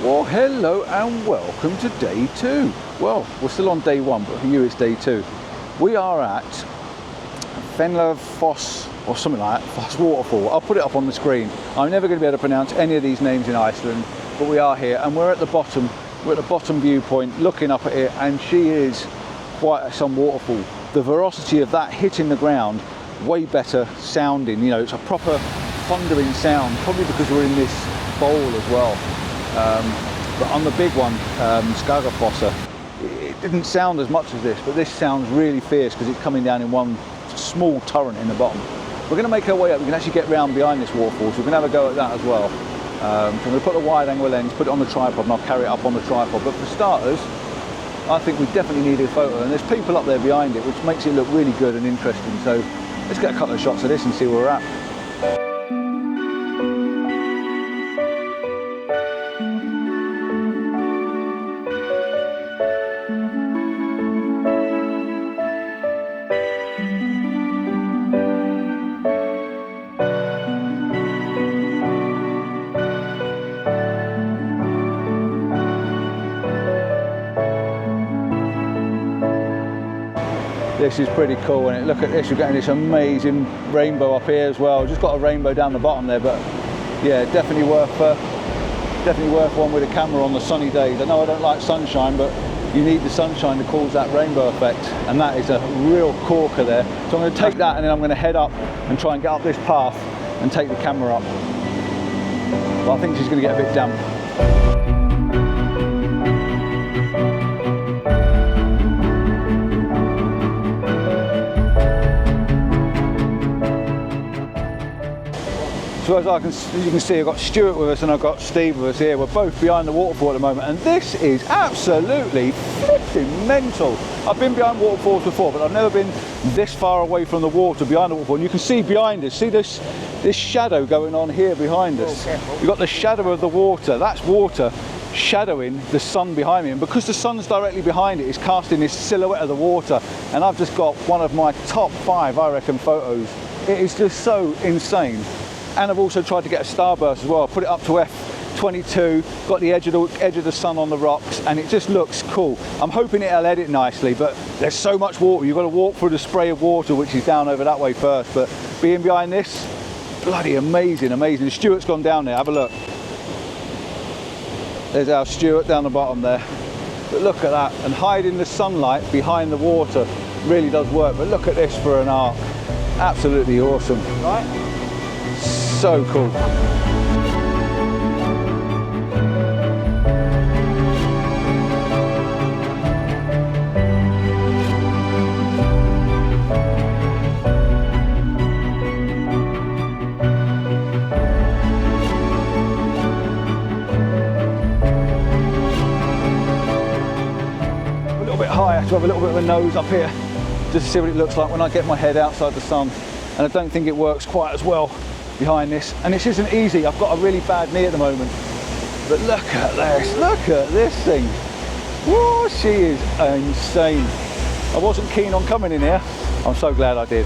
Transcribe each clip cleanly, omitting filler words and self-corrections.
Well, hello and welcome to day 2. Well, we're still on day 1, but for you it's day 2. We are at Kvernufoss or something like that, Foss Waterfall. I'll put it up on the screen. I'm never going to be able to pronounce any of these names in Iceland, but we are here and we're at the bottom. We're at the bottom viewpoint looking up at it, and she is quite some waterfall. The velocity of that hitting the ground, way better sounding. You know, it's a proper thundering sound, probably because we're in this bowl as well. But on the big one, Kvernufoss, it didn't sound as much as this, but this sounds really fierce because it's coming down in one small torrent in the bottom. We're going to make our way up. We can actually get round behind this waterfall, so we're going to have a go at that as well. So I'm going to put a wide angle lens, put it on the tripod, and I'll carry it up on the tripod. But for starters, I think we definitely need a photo, and there's people up there behind it, which makes it look really good and interesting. So let's get a couple of shots of this and see where we're at. This is pretty cool, and look at this, you're getting this amazing rainbow up here as well. Just got a rainbow down the bottom there, but yeah, definitely worth one with a camera on the sunny days. I know I don't like sunshine, but you need the sunshine to cause that rainbow effect, and that is a real corker there. So I'm going to take that and then I'm going to head up and try and get up this path and take the camera up. But I think she's going to get a bit damp. So as you can see, I've got Stuart with us and I've got Steve with us here. We're both behind the waterfall at the moment, and this is absolutely flipping mental. I've been behind waterfalls before, but I've never been this far away from the water behind the waterfall. And you can see behind us, see this shadow going on here behind us. You've got the shadow of the water. That's water shadowing the sun behind me, and because the sun's directly behind it, it's casting this silhouette of the water. And I've just got one of my top 5, I reckon, photos. It is just so insane. And I've also tried to get a starburst as well. Put it up to f22, got the edge of the sun on the rocks, and it just looks cool. I'm hoping it'll edit nicely, but there's so much water. You've got to walk through the spray of water, which is down over that way first. But being behind this, bloody amazing, amazing. Stuart's gone down there, have a look. There's our Stuart down the bottom there. But look at that, and hiding the sunlight behind the water really does work. But look at this for an arc. Absolutely awesome. Right? So cool. A little bit higher to have a little bit of a nose up here, just to see what it looks like when I get my head outside the sun. And I don't think it works quite as well behind this, and this isn't easy. I've got a really bad knee at the moment, but look at this thing. Whoa, she is insane. I wasn't keen on coming in here. I'm so glad I did.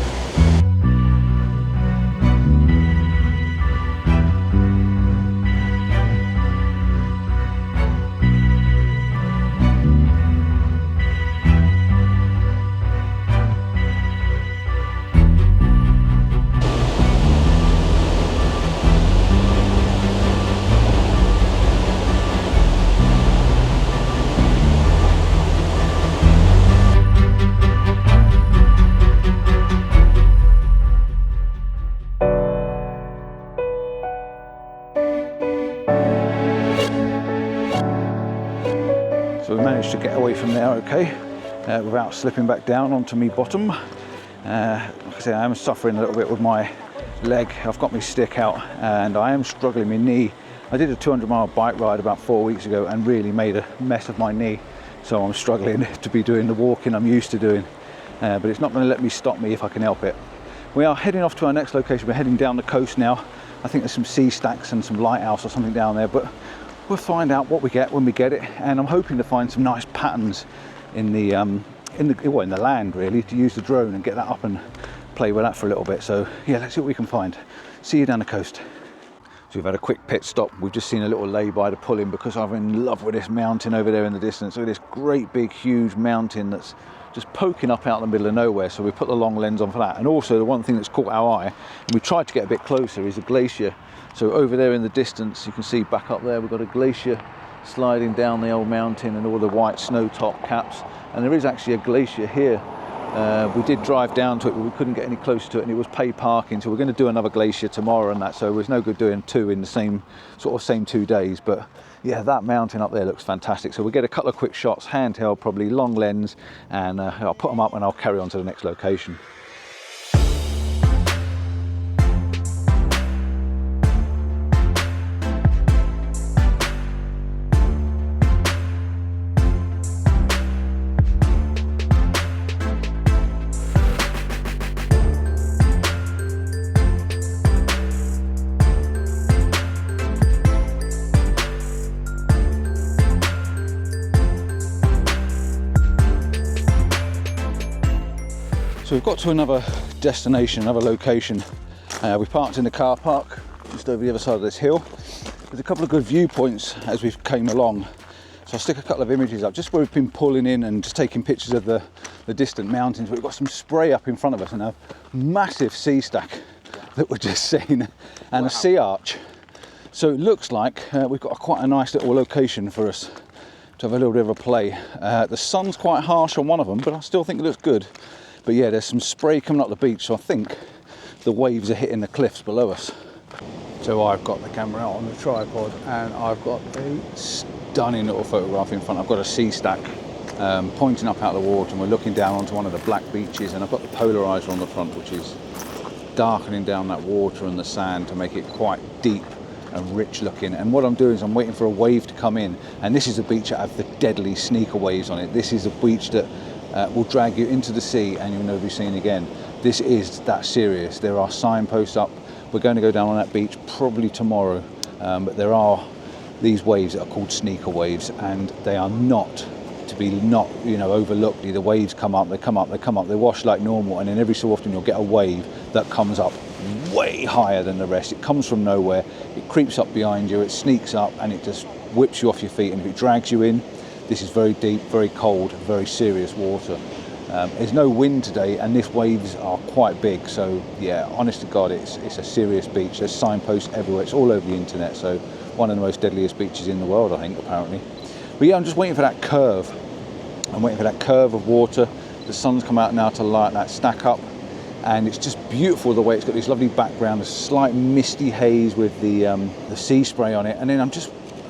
So we managed to get away from there okay, without slipping back down onto me bottom. Like I say, I am suffering a little bit with my leg. I've got my stick out and I am struggling my knee. I did a 200-mile bike ride about 4 weeks ago and really made a mess of my knee. So I'm struggling to be doing the walking I'm used to doing. But it's not going to let me stop me if I can help it. We are heading off to our next location. We're heading down the coast now. I think there's some sea stacks and some lighthouse or something down there, but we'll find out what we get when we get it. And I'm hoping to find some nice patterns in the land really, to use the drone and get that up and play with that for a little bit. So yeah, let's see what we can find. See you down the coast. So we've had a quick pit stop. We've just seen a little lay-by to pull in because I'm in love with this mountain over there in the distance. Look at this great big huge mountain that's just poking up out in the middle of nowhere. So we put the long lens on for that. And also the one thing that's caught our eye, and we tried to get a bit closer, is a glacier. So over there in the distance, you can see back up there, we've got a glacier sliding down the old mountain and all the white snow top caps. And there is actually a glacier here. We did drive down to it, but we couldn't get any closer to it, and it was paid parking. So we're going to do another glacier tomorrow and that. So there's no good doing two in the same 2 days. But yeah, that mountain up there looks fantastic. So we'll get a couple of quick shots, handheld, probably long lens, and I'll put them up and I'll carry on to the next location. So we've got to another destination, another location. We parked in the car park just over the other side of this hill. There's a couple of good viewpoints as we've came along. So I'll stick a couple of images up just where we've been pulling in and just taking pictures of the distant mountains. We've got some spray up in front of us and a massive sea stack that we're just seeing, and a sea arch. So it looks like we've got quite a nice little location for us to have a little bit of a play. The sun's quite harsh on one of them, but I still think it looks good. But yeah, there's some spray coming up the beach, so I think the waves are hitting the cliffs below us. So I've got the camera out on the tripod and I've got a stunning little photograph in front. I've got a sea stack pointing up out of the water, and we're looking down onto one of the black beaches, and I've got the polarizer on the front, which is darkening down that water and the sand to make it quite deep and rich looking. And what I'm doing is I'm waiting for a wave to come in, and this is a beach that have the deadly sneaker waves on it. This is a beach that will drag you into the sea and you'll never be seen again. This is that serious. There are signposts up. We're going to go down on that beach probably tomorrow, but there are these waves that are called sneaker waves, and they are not to be overlooked. The waves come up, they come up, they come up, they wash like normal, and then every so often you'll get a wave that comes up way higher than the rest. It comes from nowhere, it creeps up behind you, it sneaks up, and it just whips you off your feet. And if it drags you in, this is very deep, very cold, very serious water. There's no wind today, and these waves are quite big. So yeah, honest to God, it's a serious beach. There's signposts everywhere. It's all over the internet. So one of the most deadliest beaches in the world, I think, apparently. But yeah, I'm just waiting for that curve. I'm waiting for that curve of water. The sun's come out now to light that stack up, and it's just beautiful the way it's got this lovely background, a slight misty haze with the sea spray on it. And then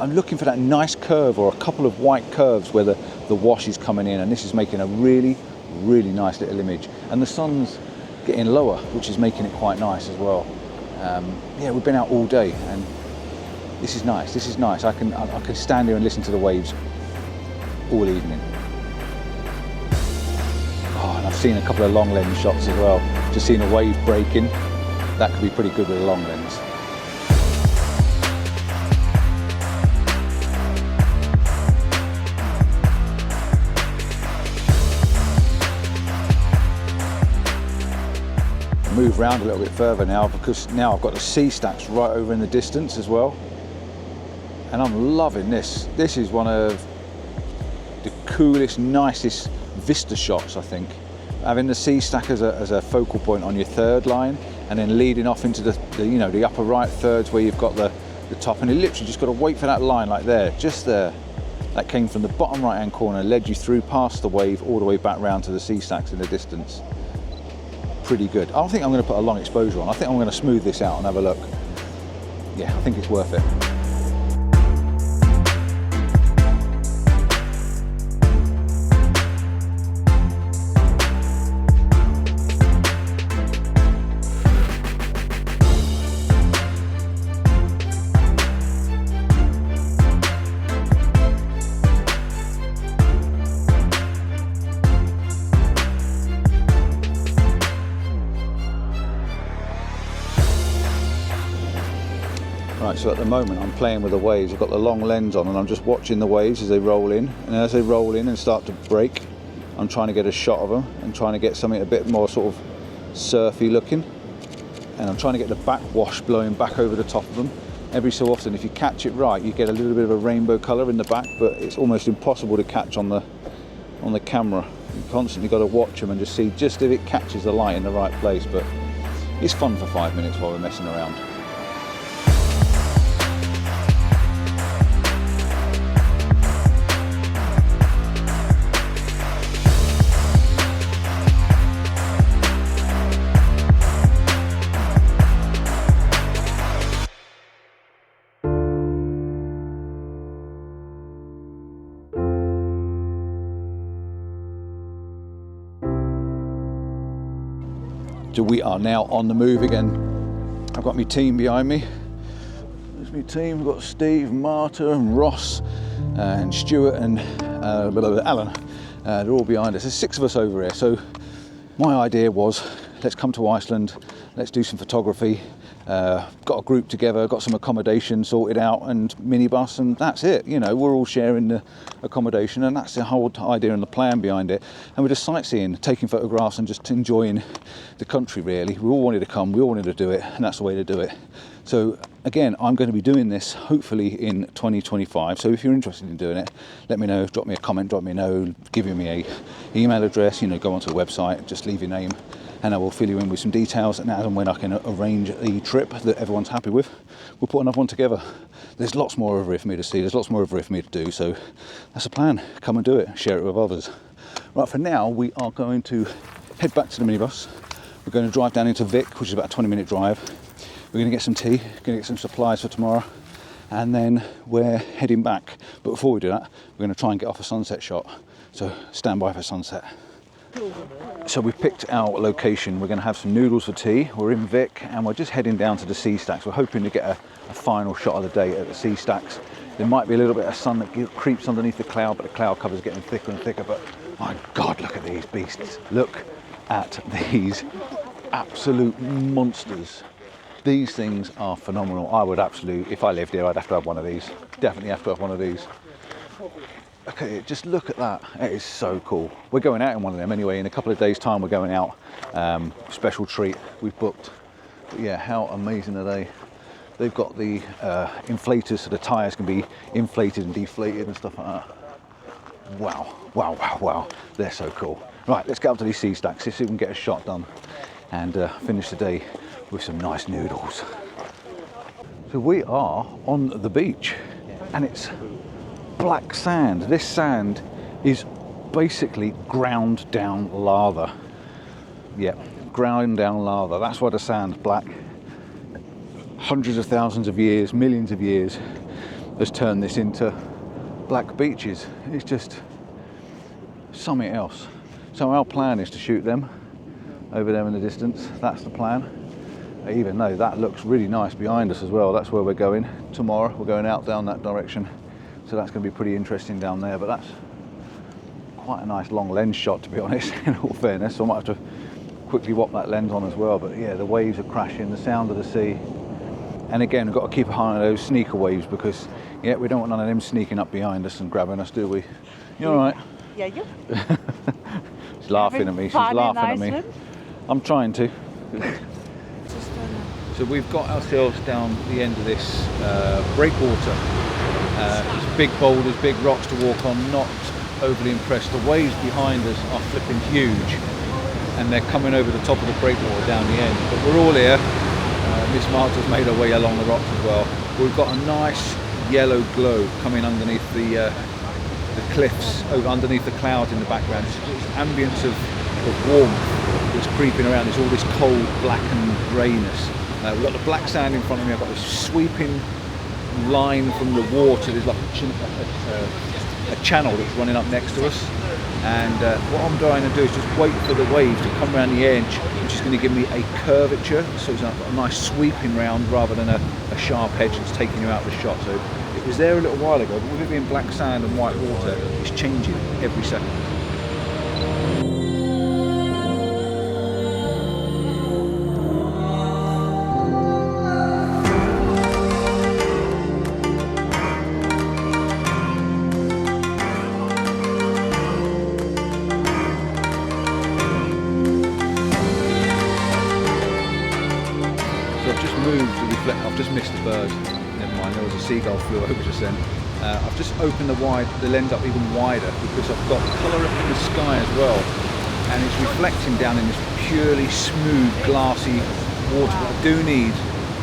I'm looking for that nice curve, or a couple of white curves where the wash is coming in, and this is making a really, really nice little image. And the sun's getting lower, which is making it quite nice as well. Yeah, we've been out all day, and this is nice. This is nice. I can stand here and listen to the waves all evening. Oh, and I've seen a couple of long lens shots as well. Just seeing a wave breaking. That could be pretty good with a long lens. Move around a little bit further now, because now I've got the sea stacks right over in the distance as well, and I'm loving this. This is one of the coolest, nicest vista shots, I think. Having the sea stack as a focal point on your third line, and then leading off into the upper right thirds where you've got the top, and you literally just got to wait for that line like there, just there. That came from the bottom right hand corner, led you through past the wave all the way back round to the sea stacks in the distance. Pretty good. I don't think I'm going to put a long exposure on. I think I'm going to smooth this out and have a look. Yeah, I think it's worth it. Right, so at the moment I'm playing with the waves. I've got the long lens on and I'm just watching the waves as they roll in. And as they roll in and start to break, I'm trying to get a shot of them and trying to get something a bit more sort of surfy looking. And I'm trying to get the backwash blowing back over the top of them. every so often, if you catch it right, you get a little bit of a rainbow colour in the back, but it's almost impossible to catch on the camera. You constantly got to watch them and just see just if it catches the light in the right place, but it's fun for 5 minutes while we're messing around. So we are now on the move again. I've got my team behind me. There's my team. We've got Steve, Marta, and Ross, and Stuart, and Alan. They're all behind us. There's 6 of us over here. So my idea was, let's come to Iceland. Let's do some photography. Got a group together, got some accommodation sorted out, and minibus, and that's it. You know, we're all sharing the accommodation, and that's the whole idea and the plan behind it. And we're just sightseeing, taking photographs, and just enjoying the country. Really, we all wanted to come, we all wanted to do it, and that's the way to do it. So again, I'm going to be doing this hopefully in 2025. So if you're interested in doing it, let me know. Drop me a comment, drop me a note, give me a email address. You know, go onto the website, just leave your name, and I will fill you in with some details, and as and when I can arrange a trip that everyone's happy with, we'll put another one together. There's lots more over here for me to see, there's lots more over here for me to do, so that's the plan. Come and do it, share it with others. Right, for now, we are going to head back to the minibus. We're going to drive down into Vik, which is about a 20-minute drive. We're going to get some tea, going to get some supplies for tomorrow, and then we're heading back. But before we do that, we're going to try and get off a sunset shot, so stand by for sunset. So we've picked our location. We're going to have some noodles for tea. We're in Vik, and we're just heading down to the sea stacks. We're hoping to get a final shot of the day at the sea stacks. There might be a little bit of sun that creeps underneath the cloud, but the cloud cover is getting thicker and thicker. But my God, look at these beasts. Look at these absolute monsters. These things are phenomenal. I would absolutely, if I lived here, I'd have to have one of these. Definitely have to have one of these. Okay, just look at that. It is so cool. We're going out in one of them anyway. In a couple of days' time, we're going out. Special treat we've booked. But yeah, how amazing are they? They've got the inflators, so the tyres can be inflated and deflated and stuff like that. Wow, wow, wow, wow. They're so cool. Right, let's get up to these sea stacks, see if we can get a shot done and finish the day with some nice noodles. So we are on the beach, and it's black sand. This sand is basically ground down lava. Yeah, ground down lava. That's why the sand's black. Hundreds of thousands of years, millions of years has turned this into black beaches. It's just something else. So our plan is to shoot them over there in the distance. That's the plan. Even though that looks really nice behind us as well. That's where we're going tomorrow. We're going out down that direction. So that's going to be pretty interesting down there, but that's quite a nice long lens shot, to be honest, in all fairness. So I might have to quickly whop that lens on as well. But yeah, the waves are crashing, the sound of the sea. And again, we've got to keep an eye on those sneaker waves, because yeah, we don't want none of them sneaking up behind us and grabbing us, do we? You all right? Yeah, you? She's laughing at me, she's laughing at me. I'm trying to. So we've got ourselves down the end of this breakwater. It's big boulders, big rocks to walk on, not overly impressed. The waves behind us are flipping huge, and they're coming over the top of the breakwater down the end. But we're all here. Ms Marta's made her way along the rocks as well. We've got a nice yellow glow coming underneath the cliffs, over underneath the clouds in the background. It's ambience of warmth that's creeping around. It's all this cold, blackened greyness. We've got the black sand in front of me. I've got this sweeping line from the water. There's like a channel that's running up next to us, and what I'm trying to do is just wait for the wave to come around the edge, which is going to give me a curvature, so it's a nice sweeping round rather than a sharp edge that's taking you out of the shot. So it was there a little while ago, but with it being black sand and white water, it's changing every second. I've just missed the bird. They're seagull flew over just then. I've just opened the lens up even wider because I've got colour up in the sky as well, and it's reflecting down in this purely smooth, glassy water. But I do need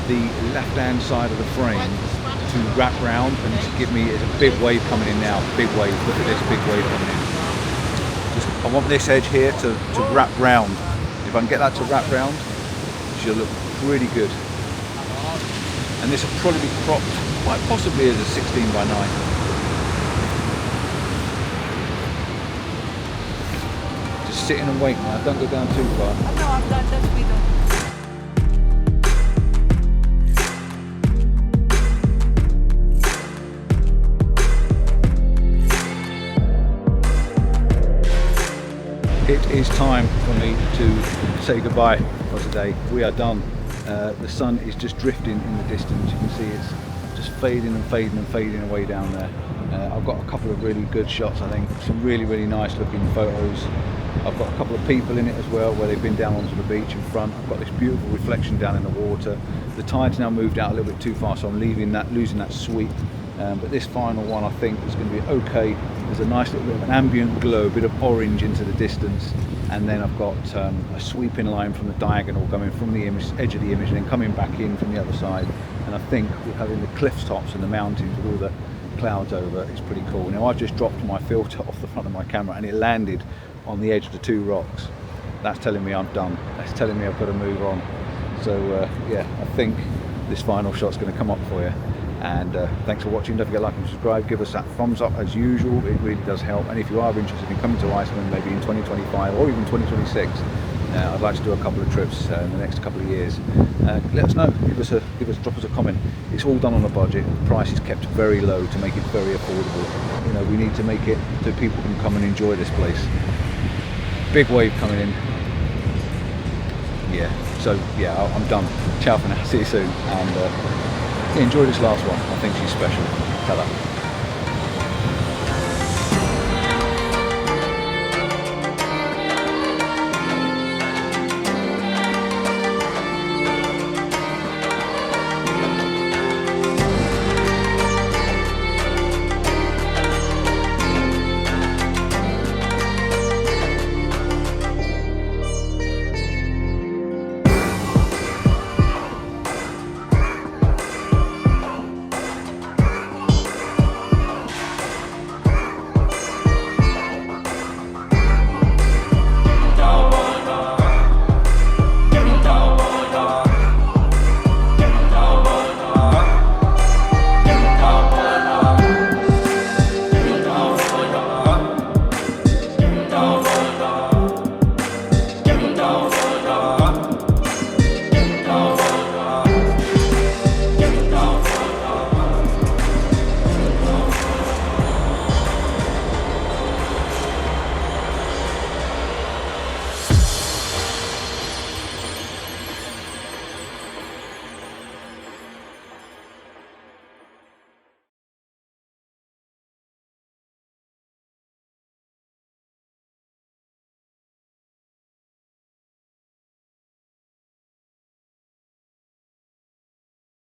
the left-hand side of the frame to wrap round and to give me, it's a big wave coming in now, big wave, look at this big wave coming in. I want this edge here to wrap round. If I can get that to wrap round, she'll look pretty good. And this will probably be cropped quite possibly as a 16:9. Just sitting and waiting now, don't go down too far. No, I've done that video. It is time for me to say goodbye for today. We are done. The sun is just drifting in the distance. You can see it's just fading and fading and fading away down there. I've got a couple of really good shots, I think. Some really, really nice looking photos. I've got a couple of people in it as well where they've been down onto the beach in front. I've got this beautiful reflection down in the water. The tide's now moved out a little bit too far, so I'm losing that sweep. But this final one I think is going to be okay. There's a nice little bit of an ambient glow, a bit of orange into the distance, and then I've got a sweeping line from the diagonal coming from the edge of the image and then coming back in from the other side. And I think with having the cliff tops and the mountains with all the clouds over, it's pretty cool. Now I've just dropped my filter off the front of my camera and it landed on the edge of the two rocks. That's telling me I'm done. That's telling me I've got to move on. So yeah, I think this final shot's going to come up for you. And thanks for watching. Don't forget to like and subscribe. Give us that thumbs up as usual. It really does help. And if you are interested in coming to Iceland, maybe in 2025 or even 2026, I'd like to do a couple of trips in the next couple of years. Let us know. Drop us a comment. It's all done on a budget. The price is kept very low to make it very affordable. You know, we need to make it so people can come and enjoy this place. Big wave coming in. Yeah. So yeah, I'm done. Ciao for now. See you soon. And enjoy this last one. I think she's special. Ta-da.